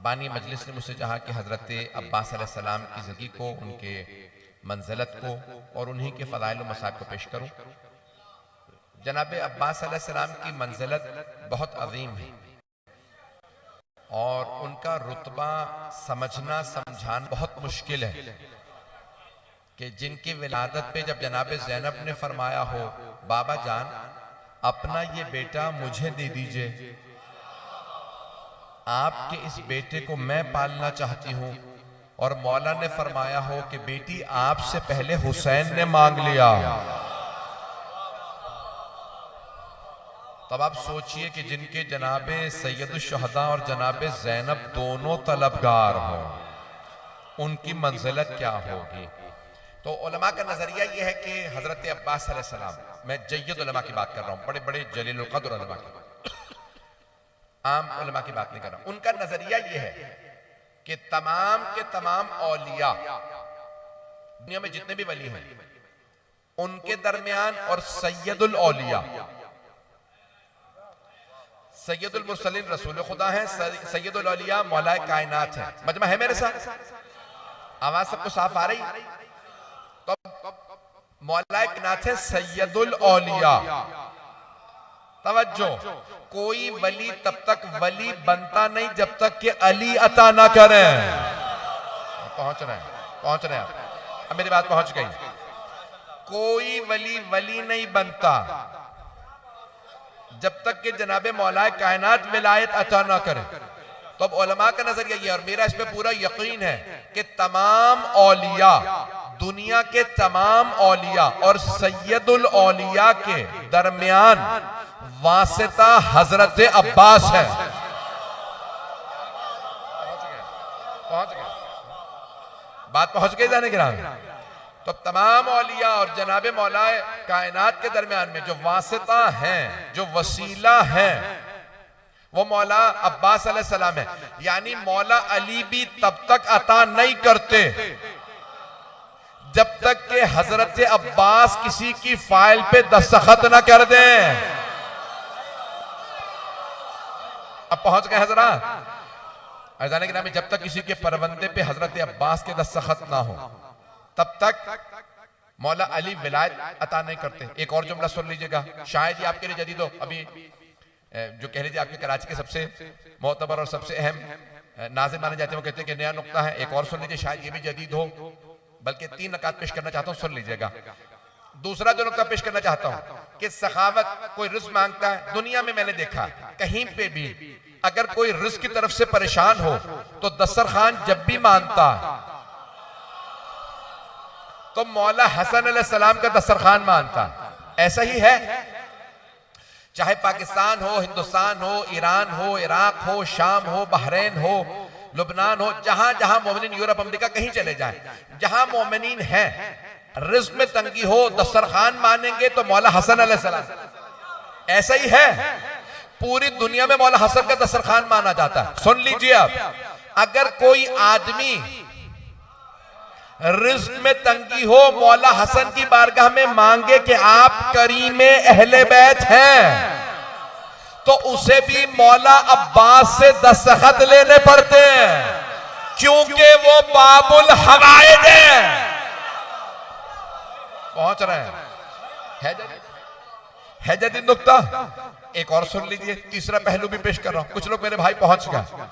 बानी मजलिस ने मुझसे चाहा कि हज़रत अब्बास अलैहिस्सलाम की ज़िंदगी को, उनके मंज़िलत को और उन्हीं के फ़ज़ाइल व मसाइब को पेश करूं। जनाब अब्बास अलैहिस्सलाम की मंज़िलत बहुत अज़ीम है और उनका रुतबा समझना समझाना बहुत मुश्किल है कि जिनकी विलादत पे जब जनाब ज़ैनब ने फरमाया हो, बाबा जान अपना ये बेटा मुझे दे दीजिए, आपके इस बेटे को मैं पालना चाहती हूं, और मौला ने फरमाया हो कि बेटी आपसे पहले हुसैन ने मांग लिया। तब आप सोचिए कि जिनके जनाबे सैयदुश शुहदा और जनाबे ज़ैनब दोनों तलबगार हों, उनकी मंजिलत क्या होगी। तो उलमा का नजरिया यह है कि हजरत अब्बास अलैहिस्सलाम, मैं जय्यद उलमा की बात कर रहा हूं, बड़े बड़े जलीलुल क़द्र उलमा की, आम उलमा की बात नहीं कर रहा हूं। उनका नजरिया यह है कि तमाम के तमाम औलिया, दुनिया में जितने भी वली हैं, उनके दरमियान और सैयदुल औलिया, सैयदुल मुरसलीन रसूल खुदा है, सैयदुल औलिया मौलाए कायनात है। मजमा है मेरे साथ? आवाज सबको साफ आ रही? तो मौलाए कायनात है सैयदुल औलिया। तवज्जो, कोई वली तब तक वली बनता नहीं जब तक कि अली अता ना करें। पहुंच रहे हैं आप, अब मेरी बात पहुंच गई। कोई वली वली नहीं बनता जब तक कि जनाबे मौलाए कायनात विलायत अता ना करे। तो अब उलमा का नजरिया ये, और मेरा इस पे पूरा यकीन है कि तमाम औलिया, दुनिया के तमाम औलिया और सैयदुल औलिया के दरमियान वासिता हजरत अब्बास है। पहुंच गए, बात पहुंच गई जाने गिराम। तो तमाम औलिया और जनाबे मौलाए कायनात के दरमियान में जो वासिता हैं, जो वसीला है, वो मौला अब्बास अलैहिस्सलाम है। यानी मौला अली भी तब तक अता नहीं करते जब तक कि हजरत अब्बास किसी की फाइल पे दस्तखत ना कर दें। अब पहुंच गए हजरात, अजाने के नाम में जब तक किसी के परवंदे पे हजरत अब्बास के दस्तखत ना हो तब तक मौला अली विलायत अता नहीं करते। एक और जुमला सुन लीजिएगा, शायद ये आपके लिए जदीद हो। अभी जो कह लीजिए आपके कराची के सबसे मोतबर और सबसे अहम नाज़िम माने जाते हैं, वो कहते हैं कि नया नुक्ता है। एक और सुन लीजिए, शायद ये भी जदीद हो, बल्कि 3 नकात पेश करना चाहता हूं, सुन लीजिएगा। दूसरा जो नुक्ता पेश करना चाहता हूं कि सखावत, कोई रिस्क मांगता है, दुनिया में मैंने देखा कहीं पे भी अगर कोई रिस्क की तरफ से परेशान हो तो दस्तरखान जब भी मानता तो मौला हसन अलैहिस्सलाम का दस्तरखान मानता। ऐसा ही है, चाहे पाकिस्तान हो, हिंदुस्तान हो, ईरान हो, इराक हो, शाम हो, बहरीन हो, लुबनान हो, जहां जहां मोमिनीन, यूरोप अमेरिका कहीं चले जाएं, जहां मोमिनीन हैं, रिज़्क में तंगी हो दस्तरखान मानेंगे तो मौला हसन अलैहिस्सलाम। ऐसा ही है, पूरी दुनिया में मौला हसन का दस्तरखान माना जाता है। सुन लीजिए, अब अगर कोई आदमी रिज़्क में तंगी हो, मौला हसन की बारगाह में मांगे कि आप करीमे अहले बैत हैं, तो उसे भी मौला अब्बास से दस्तखत लेने पड़ते हैं, क्योंकि वो बाबुल हवाइज है। पहुंच रहे हैं, है जदीद नुक्ता। एक और सुन लीजिए, तीसरा पहलू भी पेश कर रहा हूं, कुछ लोग मेरे भाई पहुंच गए।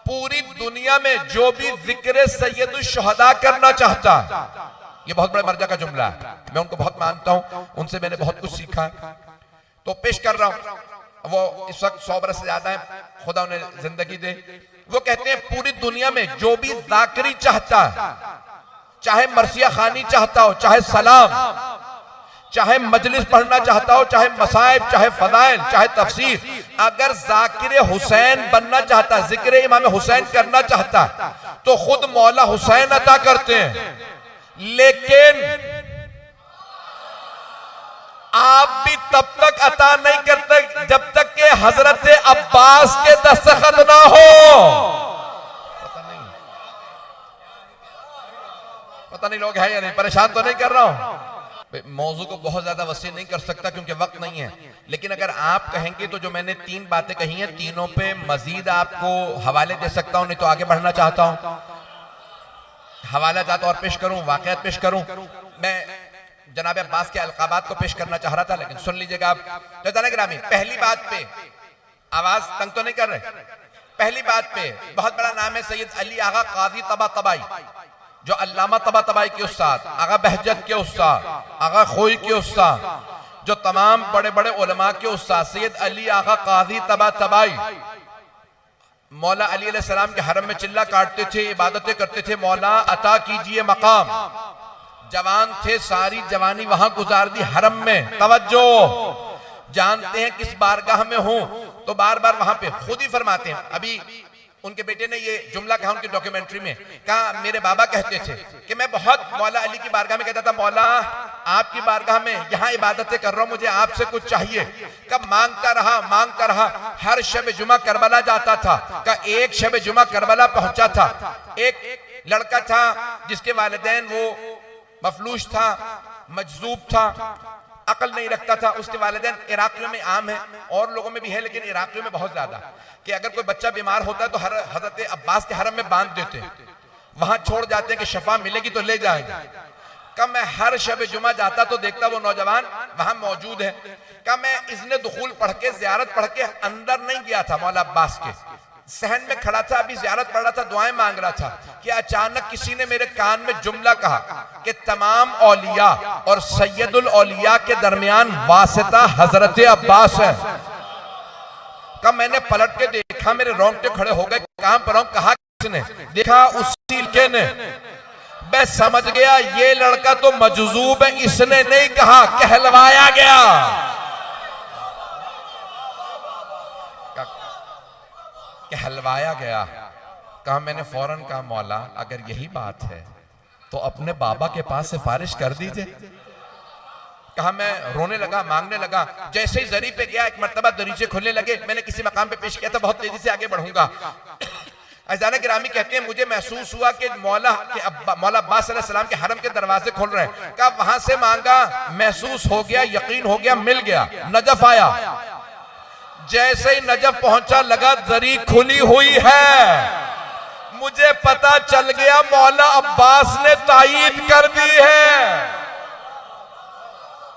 पूरी दुनिया में जो भी जिक्र सैयदुश शुहदा करना चाहता, ये बहुत बड़े मर्जा का जुमला है, मैं उनको बहुत मानता हूं, उनसे मैंने बहुत कुछ सीखा, तो पेश कर रहा हूं। वो इस वक्त 100 बरस से ज्यादा है, खुदा उन्हें जिंदगी दे। वो कहते हैं पूरी दुनिया में जो भी जाकिरी चाहता, चाहे मरसिया खानी चाहता हो, चाहे सलाम, चाहे मजलिस पढ़ना चाहता हो, चाहे मसाइब, चाहे फदाइल, चाहे तफसीर, अगर जाकिर हुसैन बनना चाहता, जिक्र इमाम हुसैन करना चाहता, तो खुद मौला हुसैन अता करते हैं। लेकिन आप भी तब तक अता नहीं करते जब तक कि हजरत अब्बास के दस्तखत ना हो। पता नहीं लोग है या नहीं, परेशान तो नहीं कर रहा हूं। मौजू को बहुत ज्यादा वसी नहीं कर सकता क्योंकि वक्त नहीं है, लेकिन अगर आप कहेंगे तो जो मैंने 3 बातें कही हैं तीनों पे मजीद आपको हवाले दे सकता हूं, नहीं तो आगे बढ़ना चाहता हूं। हवाला जात और पेश करूं, वाकयात पेश करूं। मैं जनाब अब्बास के अलकाबात को पेश करना चाह रहा था, लेकिन सुन लीजिएगा आप। तो गिरामी, पहली बात पे आवाज तंग तो नहीं कर रहे। पहली बात पे बहुत बड़ा नाम है सैयद अली आगा काजी तबातबाई, जो अल्लामा तबातबाई के उस्ताद, आगा बहजत के उस्ताद, आगा खोई के उस्ताद, जो तमाम बड़े बड़े उलमा के उस्ताद सैयद अली आगा काजी तबातबाई मौला अली अलैहिस्सलाम के हरम में चिल्ला काटते थे, इबादतें करते थे, मौला अता कीजिए मकाम। जवान थे, सारी जवानी वहां गुजार दी हरम में। तवज्जो, जानते हैं किस बारगाह में हूं, तो बार बार वहां पे खुद ही फरमाते हैं। अभी उनके बेटे ने ये जुमला कहा उनकी डॉक्यूमेंट्री में, कहा मेरे बाबा कहते थे कि मैं बहुत मौला अली की बारगाह में कहता था, मौला आपकी बारगाह में यहाँ इबादतें कर रहा हूं, मुझे आपसे कुछ चाहिए। कब मांगता रहा, हर शब जुमा करबला जाता था। का एक शब जुमा करबला पहुंचा था, एक लड़का था जिसके वालिदैन वो मफलूज था, मजजूब था, अकल नहीं रखता था। उसके वालिदैन इराकियों में आम है और लोगों में भी है, लेकिन इराकियों में बहुत ज्यादा, कि अगर कोई बच्चा बीमार होता है तो हजरत अब्बास के हरम में बांध देते हैं, वहां छोड़ जाते हैं कि शफा मिलेगी तो ले जाएंगे। कब मैं हर शब जुमा जाता तो देखता वो नौजवान वहां मौजूद है। कब मैं इज़्न दुखूल पढ़ के, ज़ियारत पढ़ के अंदर नहीं गया था, मौला अब्बास के सहन में खड़ा था, अभी ज़ियारत पढ़ रहा था, दुआएं मांग रहा था, कि अचानक किसी ने मेरे कान में जुमला कहा कि तमाम औलिया और सैयदुल औलिया के दरमियान वासिता हजरत अब्बास है। कब मैंने पलट के देखा, मेरे रोंगटे खड़े हो गए, कहां पर हूं, कहा किसने? देखा उसी लड़के ने। मैं समझ गया ये लड़का तो मजजूब है, इसने नहीं कहा, कहलवाया गया। कहलवाया गया। कहा, मैंने फौरन कहा, मौला अगर यही बात है तो अपने बाबा के पास सिफारिश कर दीजिए। कहा, मैं रोने लगा, मांगने लगा। जैसे ही जरी पे गया, एक मर्तबा दरीचे खुलने लगे। मैंने किसी मकाम पे पेश किया था, बहुत तेजी से आगे बढ़ूंगा। अज़ान गिरामी कहते हैं, मुझे महसूस हुआ कि मौला अब्बास अलैहिस्सलाम के हरम के दरवाजे खोल रहे हैं। कहा, वहां से मांगा, महसूस हो गया, यकीन हो गया, मिल गया। नजफ आया। जैसे ही नजफ पहुंचा, लगा दरी खुली हुई है। मुझे पता चल गया मौला अब्बास ने तायीद कर दी है।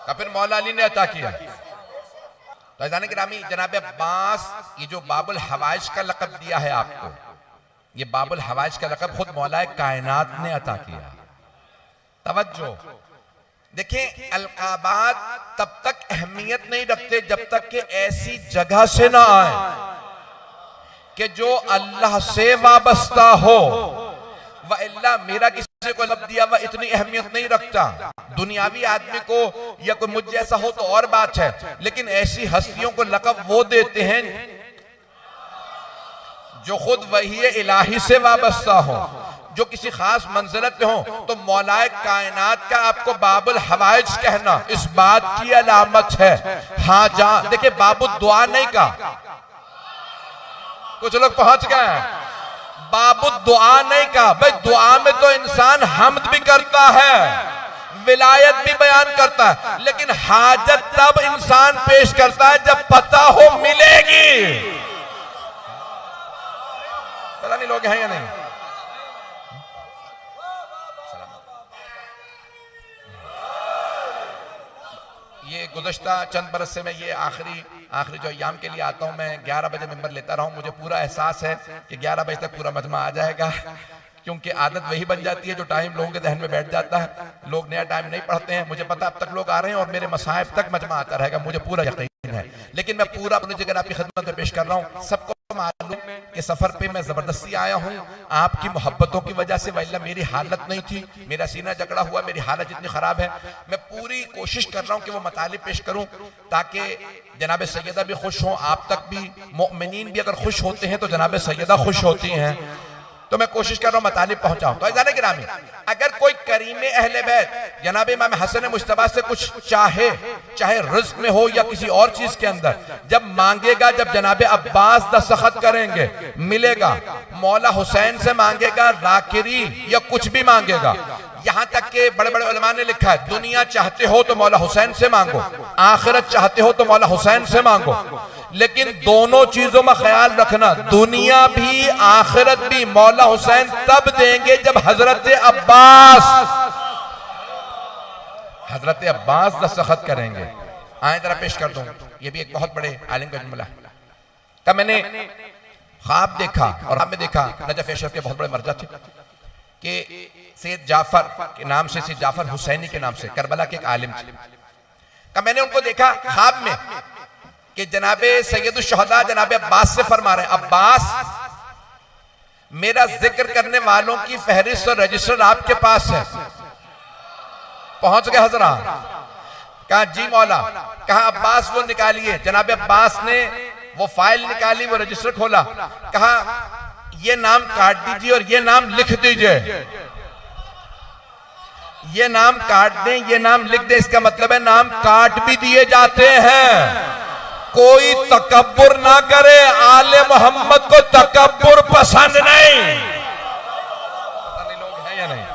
फिर मौला अली ने अता किया। तो अज़ान गिरामी, जनाब अब्बास, ये जो बाबुल हवाइज का लक़ब दिया है आपको, ये बाबुल हवाइज का लक़ब खुद मौलाए कायनात ने अता किया। तवज्जो देखें, अलकाबात तब तक अहमियत नहीं रखते जब तक कि ऐसी जगह से ना आए कि जो अल्लाह से वाबस्ता हो। वइल्ला मेरा किसी को लब दिया वह इतनी अहमियत नहीं रखता। दुनियावी आदमी को या कोई मुझ जैसा हो तो और बात है, लेकिन ऐसी हस्तियों को लक़ब वो देते हैं जो खुद वही इलाही से वाबस्ता हो, जो किसी खास मंजिलत पे हो। तो मौलाए कायनात का आपको बाबुल हवाइज कहना इस बात की अलामत है। हाँ जान, देखिए बाबू दुआ नहीं का, कुछ लोग पहुंच गए हैं। बाबू दुआ नहीं का, भाई दुआ में तो इंसान हम्द भी करता है, विलायत भी बयान करता है, लेकिन हाजत तब इंसान पेश करता है जब पता हो मिलेगी। पता नहीं लोग हैं या नहीं। ये गुज़श्ता चंद बरस से मैं ये आखिरी जो अय्याम के लिए आता हूँ, मैं 11 बजे मिंबर लेता रहा हूँ। मुझे पूरा एहसास है कि 11 बजे तक पूरा मजमा आ जाएगा, क्योंकि आदत वही बन जाती है जो टाइम लोगों के जहन में बैठ जाता है। लोग नया टाइम नहीं पढ़ते हैं। मुझे पता अब तक लोग आ रहे हैं और मेरे मसाइब तक मजमा आता रहेगा, मुझे पूरा यकीन है। लेकिन मैं पूरा अपनी जगह आपकी खिदमत में पेश कर रहा हूँ। सबको मालूम कि सफर पे मैं जबरदस्ती आया हूँ आपकी मोहब्बतों की वजह से, वरना मेरी हालत नहीं थी, मेरा सीना जकड़ा हुआ, मेरी हालत इतनी खराब है। मैं पूरी कोशिश कर रहा हूँ कि वो मतालिब पेश करूँ ताकि जनाब सैयदा भी खुश हों, आप तक भी, मोमिनीन भी अगर खुश होते हैं तो जनाब सैयदा खुश होती हैं। तो मैं कोशिश कर रहा हूं मतालिब पहुंचाऊं। तो अज़ान गिरामी, अगर कोई करीमे अहले बैत जनाब इमाम हसन मुश्तबा से कुछ चाहे रिज़्क़ में हो या किसी और चीज के अंदर, जब मांगेगा, जब जनाब अब्बास दस्तखत करेंगे मिलेगा। मौला हुसैन से मांगेगा राकिरी या कुछ भी मांगेगा, यहां तक के बड़े बड़े उलमा ने लिखा है, दुनिया चाहते हो तो मौला हुसैन से मांगो, आखिरत चाहते हो तो मौला हुसैन से मांगो, लेकिन दोनों चीजों में ख्याल रखना, दुनिया भी आखिरत भी मौला हुसैन तब देंगे जब हजरत अब्बास दस्तखत करेंगे। आए जरा पेश कर दूं, ये भी एक बहुत बड़े आलिम का जुमला है। तब मैंने ख्वाब देखा और ख्वाब में देखा नजफ अशरफ के बहुत बड़े मर्जा थे कि सैयद जाफर के नाम से, सैयद जाफर हुसैनी के नाम से करबला के एक आलिम थे। तब मैंने उनको देखा ख्वाब में कि जनाबे सैयदुल शुहदा जनाबे अब्बास से फरमा रहे, अब्बास मेरा जिक्र करने वालों की फहरिस्त और रजिस्टर आपके पास है। पहुंच गए हजरत, कहा जी मौला, कहा अब्बास वो निकालिए। जनाबे अब्बास ने वो फाइल निकाली, वो रजिस्टर खोला, कहा ये नाम काट दीजिए और ये नाम लिख दीजिए, ये नाम काट दें, ये नाम लिख दें, इसका मतलब है नाम काट भी दिए जाते हैं। कोई तकब्बुर ना करे, आले मोहम्मद को तकब्बुर पसंद नहीं। पता नहीं लोग हैं या नहीं।